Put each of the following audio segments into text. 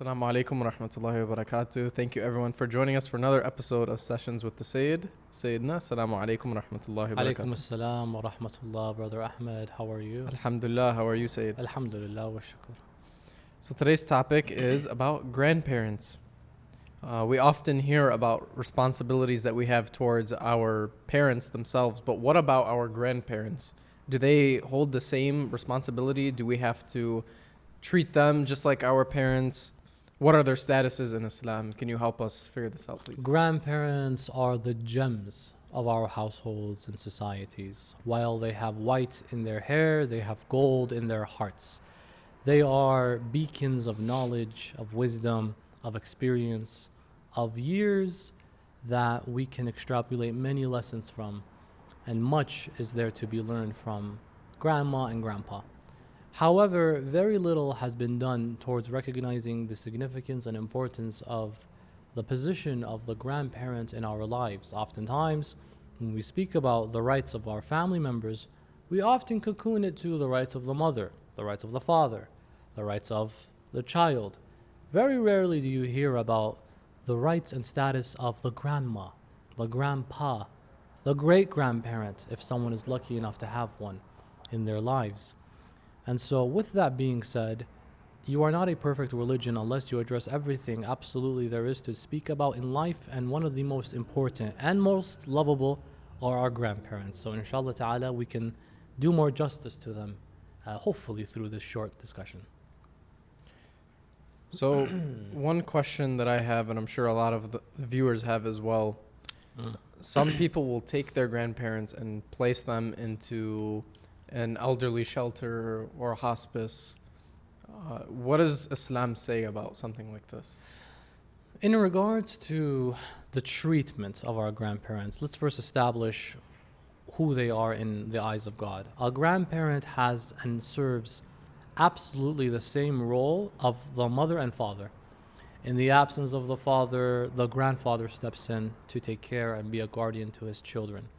Assalamu alaikum wa rahmatullahi wa barakatuh. Thank you everyone for joining us for another episode of Sessions with the Sayyid. Sayyidina, Assalamu alaikum wa rahmatullahi wa Alaikum barakatuh. assalam wa rahmatullah, Brother Ahmed. How are you? Alhamdulillah, how are you, Sayyid? Alhamdulillah wa shukr. So today's topic is about grandparents. We often hear about responsibilities that we have towards our parents themselves, but what about our grandparents? Do they hold the same responsibility? Do we have to treat them just like our parents? What are their statuses in Islam? Can you help us figure this out, please? Grandparents are the gems of our households and societies. While they have white in their hair, they have gold in their hearts. They are beacons of knowledge, of wisdom, of experience, of years that we can extrapolate many lessons from, and much is there to be learned from grandma and grandpa. However, very little has been done towards recognizing the significance and importance of the position of the grandparent in our lives. Oftentimes, when we speak about the rights of our family members, we often cocoon it to the rights of the mother, the rights of the father, the rights of the child. Very rarely do you hear about the rights and status of the grandma, the grandpa, the great-grandparent, if someone is lucky enough to have one in their lives. And so with that being said, you are not a perfect religion unless you address everything absolutely there is to speak about in life, and one of the most important and most lovable are our grandparents. So inshallah ta'ala we can do more justice to them, hopefully through this short discussion. So one question that I have, and I'm sure a lot of the viewers have as well, some people will take their grandparents and place them into an elderly shelter or a hospice. What does Islam say about something like this? In regards to the treatment of our grandparents, let's first establish who they are in the eyes of God. A grandparent has and serves absolutely the same role of the mother and father. In the absence of the father, the grandfather steps in to take care and be a guardian to his children.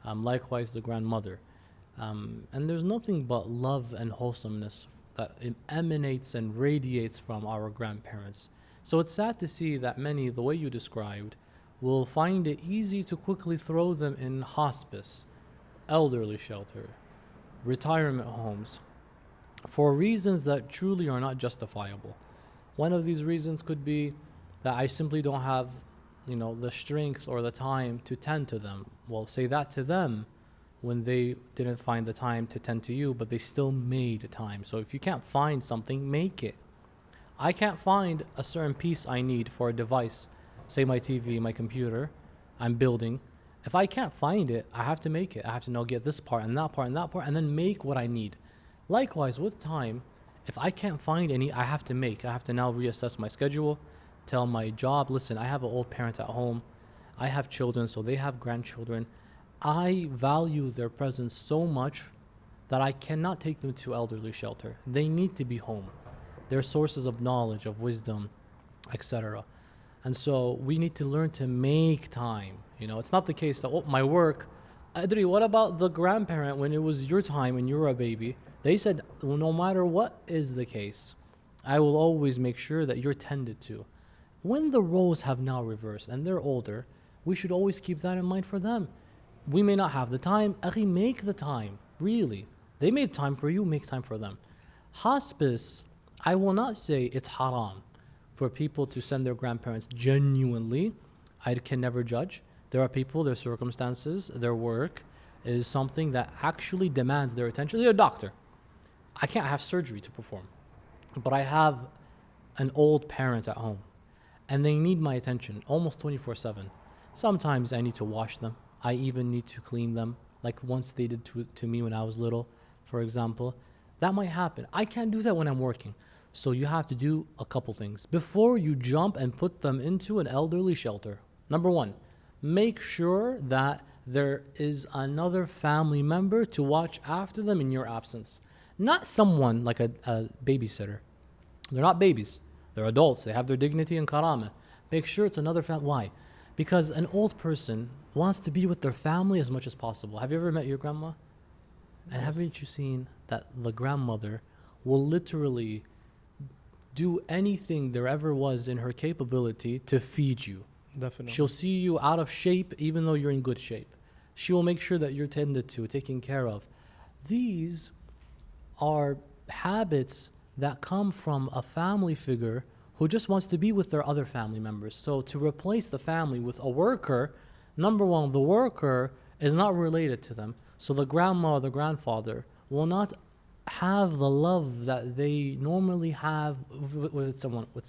Likewise, the grandmother. And there's nothing but love and wholesomeness that emanates and radiates from our grandparents. So it's sad to see that many, the way you described, will find it easy to quickly throw them in hospice, elderly shelter, retirement homes, for reasons that truly are not justifiable. One of these reasons could be that I simply don't have, the strength or the time to tend to them. Well, say that to them when they didn't find the time to tend to you, but they still made time. So if you can't find something, make it. I can't find a certain piece I need for a device, say my TV, my computer, I'm building. If I can't find it, I have to make it. I have to now get this part and that part and that part, and then make what I need. Likewise, with time, if I can't find any, I have to make. I have to now reassess my schedule, tell my job, listen, I have an old parent at home. I have children, so they have grandchildren. I value their presence so much that I cannot take them to elderly shelter. They need to be home. They're sources of knowledge, of wisdom, etc. And so we need to learn to make time. It's not the case that, my work, Adri, what about the grandparent when it was your time when you were a baby? They said, well, no matter what is the case, I will always make sure that you're tended to. When the roles have now reversed and they're older, we should always keep that in mind for them. We may not have the time. Akhi, make the time. Really. They made time for you, make time for them. Hospice, I will not say it's haram for people to send their grandparents genuinely. I can never judge. There are people, their circumstances, their work is something that actually demands their attention. They're a doctor. I can't have surgery to perform, but I have an old parent at home and they need my attention almost 24/7. Sometimes I need to wash them. I even need to clean them, like once they did to me when I was little, for example. That might happen. I can't do that when I'm working. So you have to do a couple things before you jump and put them into an elderly shelter. Number one, make sure that there is another family member to watch after them in your absence. Not someone like a babysitter. They're not babies. They're adults. They have their dignity and karama. Make sure it's another family. Why? Because an old person wants to be with their family as much as possible. Have you ever met your grandma? And Yes. haven't you seen that the grandmother will literally do anything there ever was in her capability to feed you. Definitely. She'll see you out of shape even though you're in good shape. She will make sure that you're tended to, taken care of. These are habits that come from a family figure who just wants to be with their other family members. So to replace the family with a worker, number one, the worker is not related to them. So the grandma or the grandfather will not have the love that they normally have with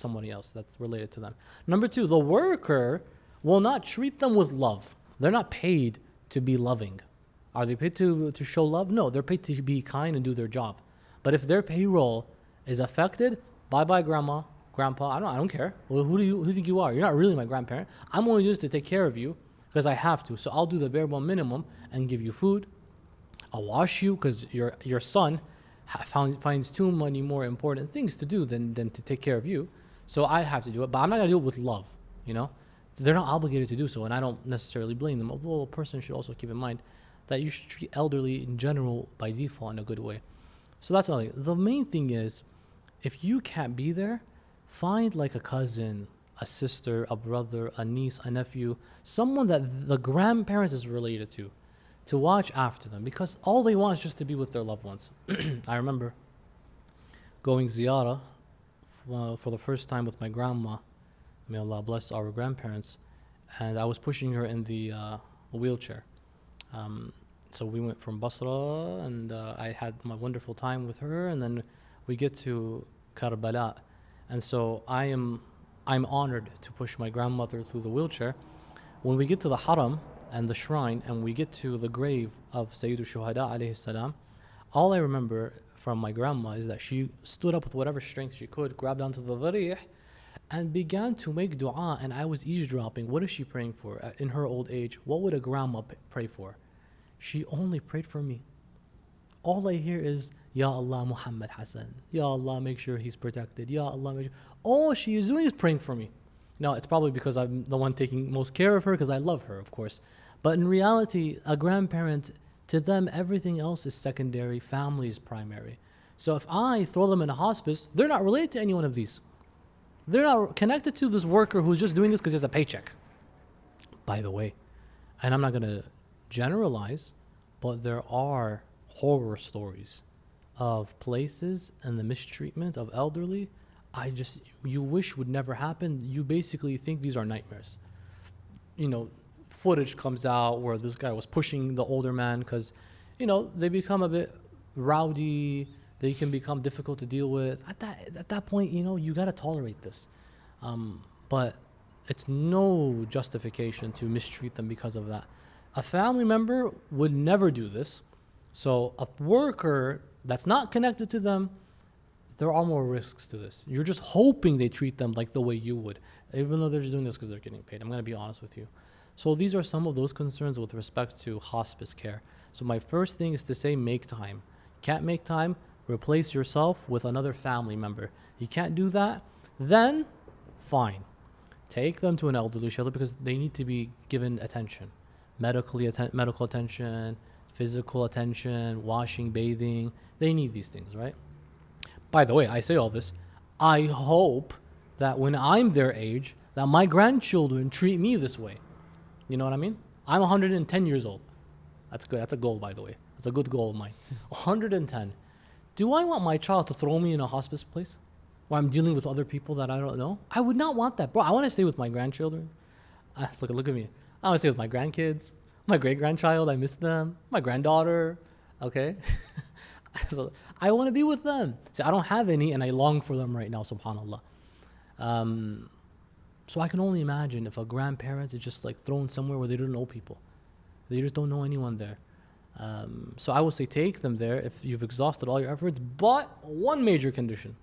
somebody else that's related to them. Number two, the worker will not treat them with love. They're not paid to be loving. Are they paid to show love? No, they're paid to be kind and do their job. But if their payroll is affected, bye-bye grandma, grandpa, I don't care. Well, who do you think you are? You're not really my grandparent. I'm only used to take care of you because I have to. So I'll do the bare bone minimum and give you food. I'll wash you because your son finds too many more important things to do than to take care of you. So I have to do it, but I'm not going to do it with love, you know? So they're not obligated to do so, and I don't necessarily blame them. Although a person should also keep in mind that you should treat elderly in general by default in a good way. So that's another thing. The main thing is, if you can't be there, find like a cousin, a sister, a brother, a niece, a nephew, someone that the grandparent is related to watch after them, because all they want is just to be with their loved ones. I remember going ziyarah for the first time with my grandma. May Allah bless our grandparents. And I was pushing her in the wheelchair. So we went from Basra, and I had my wonderful time with her, and then we get to Karbala. And so I'm honored to push my grandmother through the wheelchair. When we get to the Haram and the shrine, and we get to the grave of Sayyidu Shuhada alayhi salam, all I remember from my grandma is that she stood up with whatever strength she could, grabbed onto the dharih, and began to make dua, and I was eavesdropping. What is she praying for in her old age? What would a grandma pray for? She only prayed for me. All I hear is, Ya Allah, Mohammad Hassan. Ya Allah, make sure he's protected. Ya Allah, make sure. All she is doing is praying for me. Now, it's probably because I'm the one taking most care of her, because I love her, of course. But in reality, a grandparent, to them, everything else is secondary. Family is primary. So if I throw them in a hospice, they're not related to any one of these. They're not connected to this worker who's just doing this because he has a paycheck. By the way, and I'm not going to generalize, but there are horror stories of places and the mistreatment of elderly you wish would never happen. You basically think these are nightmares. You know, footage comes out where this guy was pushing the older man because, you know, they become a bit rowdy. They can become difficult to deal with. At that point, you know, you got to tolerate this. But it's no justification to mistreat them because of that. A family member would never do this. So a worker that's not connected to them, there are more risks to this. You're just hoping they treat them like the way you would, even though they're just doing this because they're getting paid. I'm going to be honest with you. So these are some of those concerns with respect to hospice care. So my first thing is to say make time. Can't make time, replace yourself with another family member. You can't do that, then fine. Take them to an elderly shelter because they need to be given attention. Medical attention, physical attention, washing, bathing. They need these things, right? By the way, I say all this. I hope that when I'm their age, that my grandchildren treat me this way. You know what I mean? I'm 110 years old. That's good. That's a goal, by the way. That's a good goal of mine. 110. Do I want my child to throw me in a hospice place where I'm dealing with other people that I don't know? I would not want that, bro. I want to stay with my grandchildren. Look at me. I want to stay with my grandkids, my great-grandchild. I miss them. My granddaughter. Okay? So I want to be with them. So I don't have any, and I long for them right now, subhanAllah. So I can only imagine if a grandparent is just like thrown somewhere where they don't know people. They just don't know anyone there. So I will say take them there if you've exhausted all your efforts, but one major condition.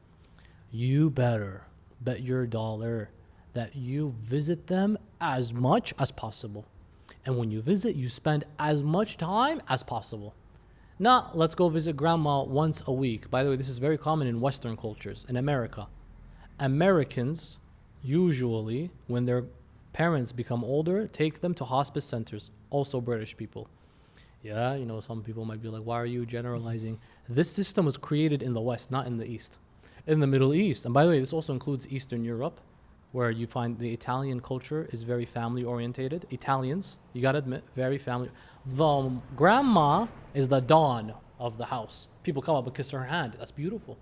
You better bet your dollar that you visit them as much as possible. And when you visit, you spend as much time as possible. Not let's go visit grandma once a week. By the way, this is very common in Western cultures, in America. Americans usually, when their parents become older, take them to hospice centers, also British people. Yeah, you know, some people might be like, why are you generalizing? This system was created in the West, not in the East. in the Middle East. And by the way, this also includes Eastern Europe, where you find the Italian culture is very family orientated. Italians, you gotta admit, very family. The grandma is the dawn of the house. People come up and kiss her hand. That's beautiful.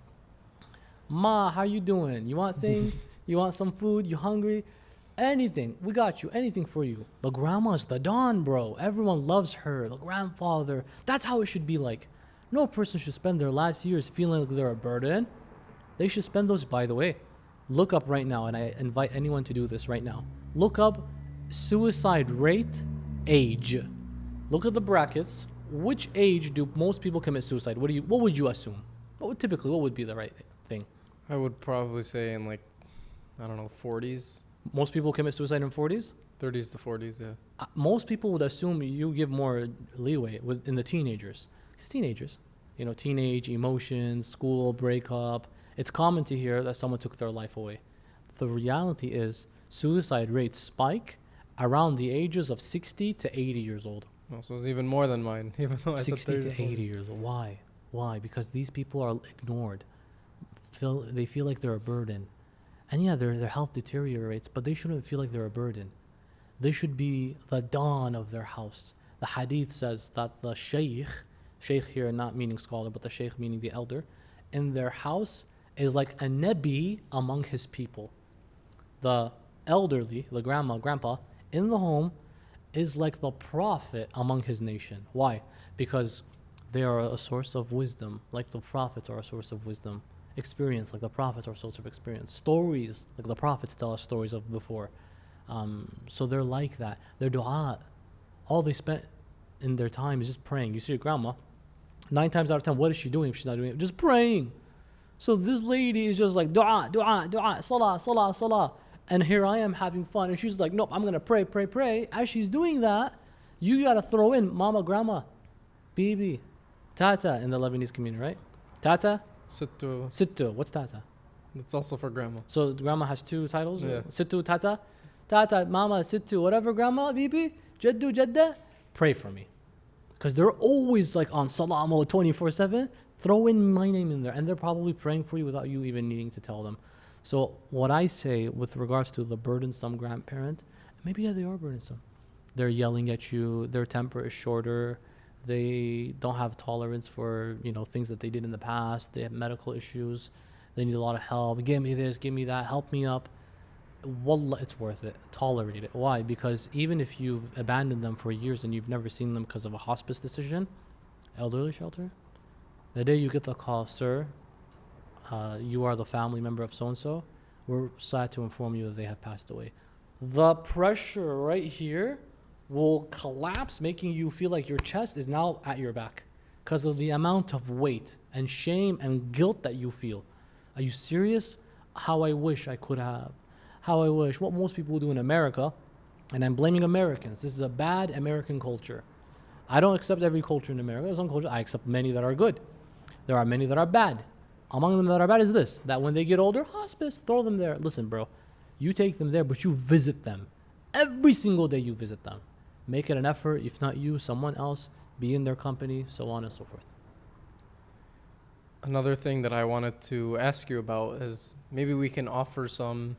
Ma, how you doing? You want thing? You want some food? You hungry? Anything. We got you. Anything for you. The grandma's the dawn, bro. Everyone loves her. The grandfather. That's how it should be like. No person should spend their last years feeling like they're a burden. They should spend those, by the way. Look up right now, and I invite anyone to do this right now. Look up suicide rate, age. Look at the brackets. Which age do most people commit suicide? What would you assume? What would be the right thing? I would probably say in like, I don't know, 40s. Most people commit suicide in 40s? 30s to 40s, yeah. Most people would assume you give more leeway in the teenagers. Because teenagers, teenage emotions, school, breakup. It's common to hear that someone took their life away. The reality is suicide rates spike around the ages of 60 to 80 years old. Oh, so it's even more than mine, even though I said 60 30 to 80 years old. Why? Why? Because these people are ignored. They feel like they're a burden. And yeah, their health deteriorates, but they shouldn't feel like they're a burden. They should be the dawn of their house. The hadith says that the sheikh here not meaning scholar, but the sheikh meaning the elder, in their house is like a nabi among his people. The elderly, the grandma, grandpa, in the home is like the prophet among his nation. Why? Because they are a source of wisdom, like the prophets are a source of wisdom. Experience, like the prophets are a source of experience. Stories, like the prophets tell us stories of before. So they're like that. Their dua, all they spent in their time is just praying. You see your grandma, 9 times out of 10, what is she doing if she's not doing it? Just praying. So this lady is just like dua, dua, dua, salah, salah, salah. And here I am having fun. And she's like, nope, I'm going to pray, pray, pray. As she's doing that, you got to throw in mama, grandma, bibi, tata in the Lebanese community, right? Tata? Sittu. Sittu. What's tata? That's also for grandma. So grandma has 2 titles? Yeah. Sittu, tata? Tata, mama, sittu, whatever, grandma, bibi, jaddu, jadda. Pray for me. Because they're always like on salah mode 24/7. Throw in my name in there. And they're probably praying for you without you even needing to tell them. So what I say with regards to the burdensome grandparent, maybe yeah, they are burdensome. They're yelling at you. Their temper is shorter. They don't have tolerance for things that they did in the past. They have medical issues. They need a lot of help. Give me this, give me that, help me up. Wallah, it's worth it. Tolerate it. Why? Because even if you've abandoned them for years and you've never seen them because of a hospice decision, elderly shelter, the day you get the call, sir, you are the family member of so-and-so, we're sad to inform you that they have passed away. The pressure right here will collapse, making you feel like your chest is now at your back because of the amount of weight and shame and guilt that you feel. Are you serious? How I wish I could have. How I wish. What most people do in America, and I'm blaming Americans. This is a bad American culture. I don't accept every culture in America. There's some cultures, I accept many that are good. There are many that are bad. Among them that are bad is this, that when they get older, hospice, throw them there. Listen, bro, you take them there, but you visit them. Every single day you visit them. Make it an effort. If not you, someone else, be in their company, so on and so forth. Another thing that I wanted to ask you about is maybe we can offer some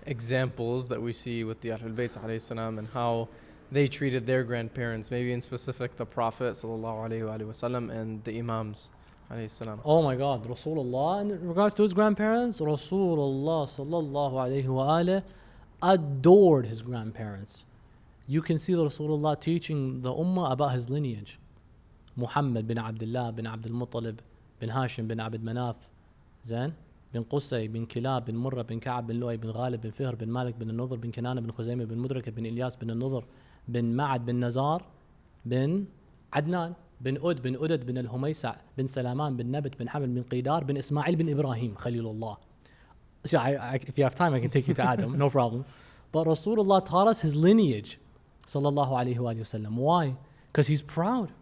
examples that we see with the Ahlul Bayt alayhi salam and how they treated their grandparents, maybe in specific the Prophet sallallahu alayhi wasallam and the Imams alayhi salam. Oh my God, Rasulullah, in regards to his grandparents, Rasulullah sallallahu alayhi wa alayhi adored his grandparents. You can see Rasulullah teaching the ummah about his lineage. Muhammad bin Abdullah bin Abdul Muttalib bin Hashim bin Abd Manaf, Zain bin Qusay bin Kilab bin Murrah bin Ka'ab bin Lu'ay bin Ghalib bin Fihr bin Malik bin Al-Nudhr bin Kinana bin Khuzaymah bin Mudraka bin Ilyas bin Al-Nudhr bin Ma'ad bin Nazar bin Adnan bin Ud bin Udad bin Al-Humaysa bin Salaman bin Nabat bin Hamid bin Qidar bin Ismail bin Ibrahim Khalilullah. So if you have time, I can take you to Adam, no problem. But Rasulullah taught us his lineage, sallallahu alayhi wa sallam. Why? Because he's proud.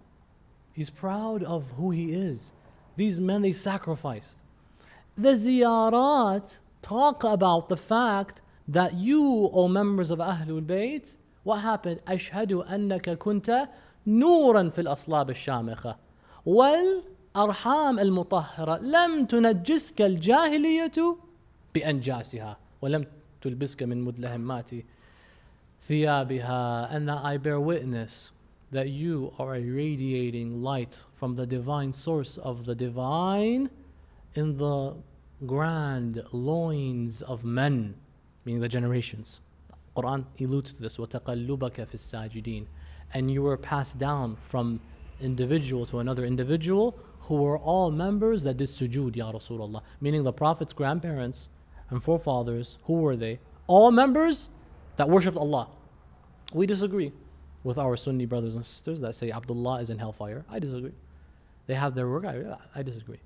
He's proud of who he is. These men, they sacrificed. The ziyarat talk about the fact that you, O members of Ahlul Bayt, what happened? أشهد أنك كنت نورا في الأصلاب الشامخة الأرحام المطهرة لم تنجسك الجاهلية بأنجاسها ولم تلبسك من مدلهمات ثيابها. And that I bear witness that you are a radiating light from the divine source of the divine in the grand loins of men, meaning the generations. Quran alludes to this, وَتَقَلُّبَكَ فِي السَّاجِدِينَ. And you were passed down from individual to another individual who were all members that did sujood, Ya Rasulullah. Meaning the Prophet's grandparents and forefathers, who were they? All members that worshipped Allah. We disagree with our Sunni brothers and sisters that say Abdullah is in hellfire. I disagree. They have their work, I disagree.